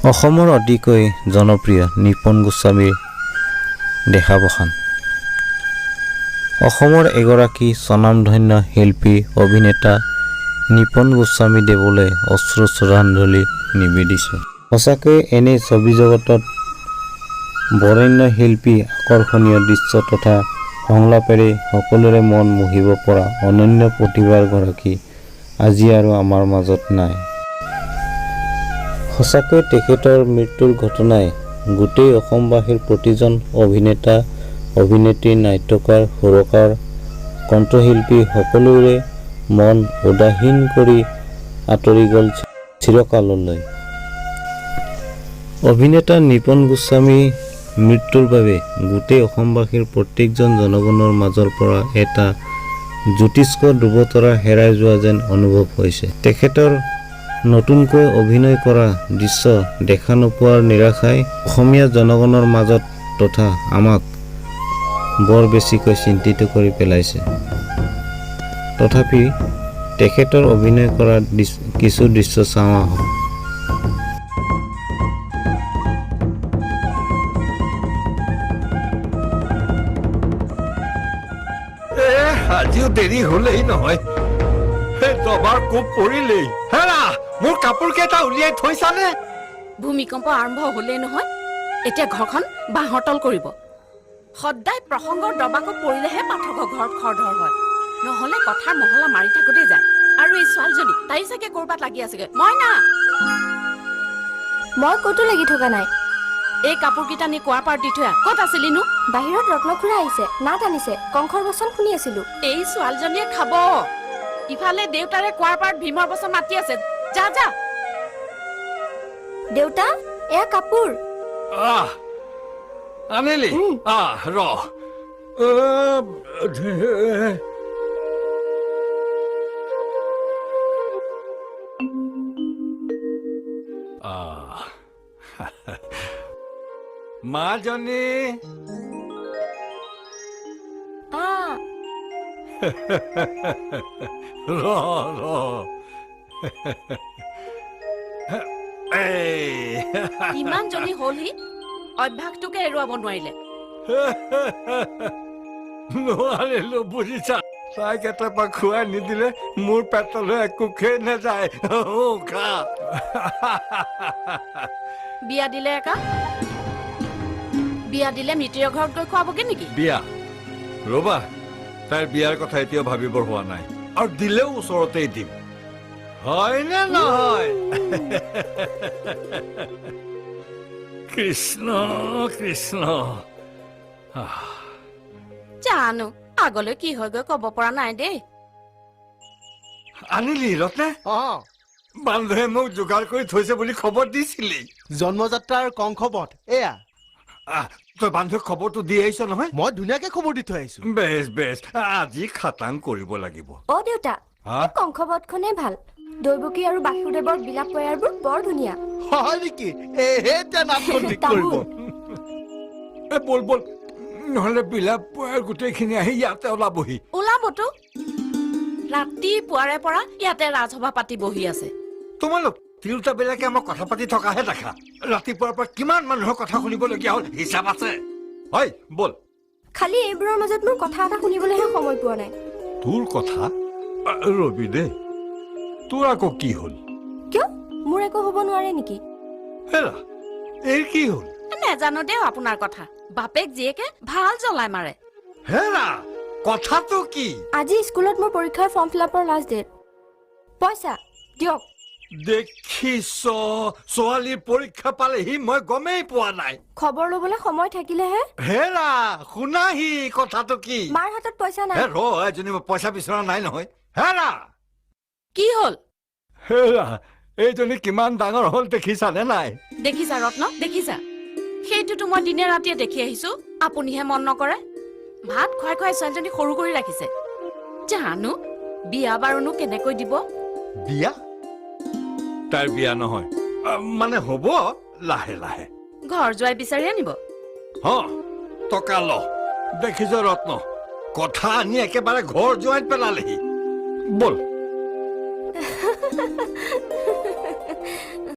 অসমৰ অতিকৈ জনপ্ৰিয় নিপন গোস্বামীৰ দেখাবখান। অসমৰ এগৰাকী স্বনামধন্য শিল্পী অভিনেতা নিপন গোস্বামী দেৱলৈ অশ্ৰু শ্ৰদ্ধাঞ্জলি নিবেদিছে। সঁচাকৈ এনে ছবি জগতত বৰেণ্য শিল্পী আকৰ্ষণীয় দৃশ্য তথা সংলাপেৰে সকলোৰে মন মোহিব পৰা অনন্য প্ৰতিভাৰ গৰাকী আজি আৰু আমাৰ মাজত নাই। সঁচাকৈ তেখেতৰ মৃত্যুৰ ঘটনাই গোটেই অসমবাসীৰ প্ৰতিজন অভিনেতা অভিনেত্ৰী নাট্যকাৰ সুৰকাৰ কণ্ঠশিল্পী সকলোৰে মন উদাসীন কৰি আঁতৰি গ'ল চিৰকাললৈ। অভিনেতা নিপন গোস্বামী মৃত্যুৰ বাবে গোটেই অসমবাসীৰ প্ৰত্যেকজন জনগণৰ মাজৰ পৰা এটা জ্যোতিষ্ক ধ্ৰুৱতৰা হেৰাই যোৱা যেন অনুভৱ হৈছে। তেখেতৰ নতুনকৈ অভিনয় কৰা দৃশ্য দেখা নোপোৱাৰ নিৰাশাই অসমীয়া জনগণৰ মাজত তথা আমাক বৰ বেছিকৈ চিন্তিত কৰি পেলাইছে। তথাপি তেখেতৰ অভিনয় কৰা কিছু দৃশ্য চাওঁ আহক। আজিও দেৰি হলেই নহয়, দবাৰ কোব পৰিলেই। হেৰা, মোৰ কাপোৰ কেইটা উলিয়াই থৈছানে? ভূমিকম্প আৰম্ভ হলেই নহয়, এতিয়া ঘৰখন বাঁহৰ তল কৰিব। সদায় প্ৰসংগৰ দবাকত পৰিলেহে পাঠকৰ ঘৰত খৰধৰ হয়, নহলে কথাৰ মহলা মাৰি থাকোতেই যায়। আৰু এই ছোৱালীজনী তাই চাগে কৰবাত লাগি আছেগে। মই ক'তো লাগি থকা নাই। এই কাপোৰ কেইটা নি কোৱাৰ পাৰ দি থৈ ক'ত আছিলিনো? বাহিৰত ৰত্নখুৰা আহিছে, নাট আনিছে, কংসৰ বচন শুনি আছিলো। এই ছোৱালীজনীয়ে খাব। ইফালে দেউতাৰে কোৱাৰ পাৰত ভীমৰ বচন মাতি আছে। যা যা। দেউতা, এয়া কাপোৰ। আনিলি? ৰ মাজনী ইমান জনী হলহি, অভ্যাসটোকে এৰুৱাব নোৱাৰিলে। নোৱাৰিলো বুজিছা, তাই কেতিয়াবা খুৱাই নিদিলে মোৰ পেটলৈ একোখেই নাযায়। বিয়া দিলে একা, বিয়া দিলে মিতিৰৰ ঘৰত গৈ খুৱাবগে নেকি? বিয়া ৰবা, তাইৰ বিয়াৰ কথা এতিয়াও ভাবিবৰ হোৱা নাই, আৰু দিলেও ওচৰতেই দিম। হয়নে নহয়? কৃষ্ণ কৃষ্ণ। জানো আগলৈ কি হৈ গৈ কব পৰা নাই দেই। আনিলি ৰত্নে? বান্ধৱে মোক যোগাৰ কৰি থৈছে বুলি খবৰ দিছিলি। জন্মযাত্ৰাৰ কংসবধ এয়া। তই বান্ধৱক খবৰটো দি আহিছ নহয়? মই ধুনীয়াকে খবৰ দি থৈ আহিছো। বেছ বেছ, আজি খাটাং কৰিব লাগিব। অ দেউতা, কংসবধখনেই ভাল। দৈৱকী আৰু বাসুদেৱৰ বিলাপ প্ৰয়াৰবোৰ বৰ ধুনীয়া। হয় নেকি? এতিয়া নাটখন ঠিক কৰিব। বল বল, নহলে বিলাপ প্ৰয়াৰ গোটেইখিনি আহি ইয়াতে ওলাবহি। ওলাবতো, ৰাতিপুৱাৰে পৰা ইয়াতে ৰাজসভা পাতি বহি আছে। তোমালোক তিৰোতাবিলাকে আমাক কথা পাতি থকাহে দেখা। ৰাতিপুৱাৰ পৰা কিমান মানুহৰ কথা শুনিবলগীয়া হ'ল, হিচাপ আছে? হয় বল। খালি এইবোৰৰ মাজত মোৰ কথা এটা শুনিবলৈহে সময় পোৱা নাই। তোৰ কথা? ৰবি দে, তোৰ আকৌ কি হ'ল? কিয়? মোৰ একো হ'ব নোৱাৰে নেকি? হেৰা, এই কি হ'ল? নেজানো দেও আপোনাৰ কথা। বাপেক জীয়েকে ভাল জ্বলাই মাৰে। হেৰা, কথাটো কি? আজি স্কুলত মোৰ পৰীক্ষাৰ ফৰ্ম ফিলাপৰ লাষ্ট ডেট। পইচা দিয়ক। দেখিছ, ছোৱালীৰ পৰীক্ষা পালেহি, মই গমেই পোৱা নাই। খবৰ লবলৈ সময় থাকিলেহে। হেৰা, শুনাহি কথাটো কি? মাৰ হাতত পইচা নাই। ৰ এজনী, মই পইচা বিচৰা নাই নহয়। হেৰা, কি হ'ল? হেৰা, এইজনী কিমান ডাঙৰ হ'ল দেখিছানে নাই? দেখিছা ৰত্ন, দেখিছা? সেইটোতো মই দিনে ৰাতিয়ে দেখি আহিছো, আপুনিহে মন নকৰে। ভাত খুৱাই খুৱাই ছোৱালীজনী সৰু কৰি ৰাখিছে। জানো বিয়া বাৰুনো কেনেকৈ দিব? বিয়া? তাইৰ বিয়া নহয়, মানে হ'ব লাহে লাহে। ঘৰ যোৱাই বিচাৰি আনিব। টকা ল। দেখিছ ৰত্ন, কথা আনি একেবাৰে ঘৰ যোৱাই পেলালেহি। বল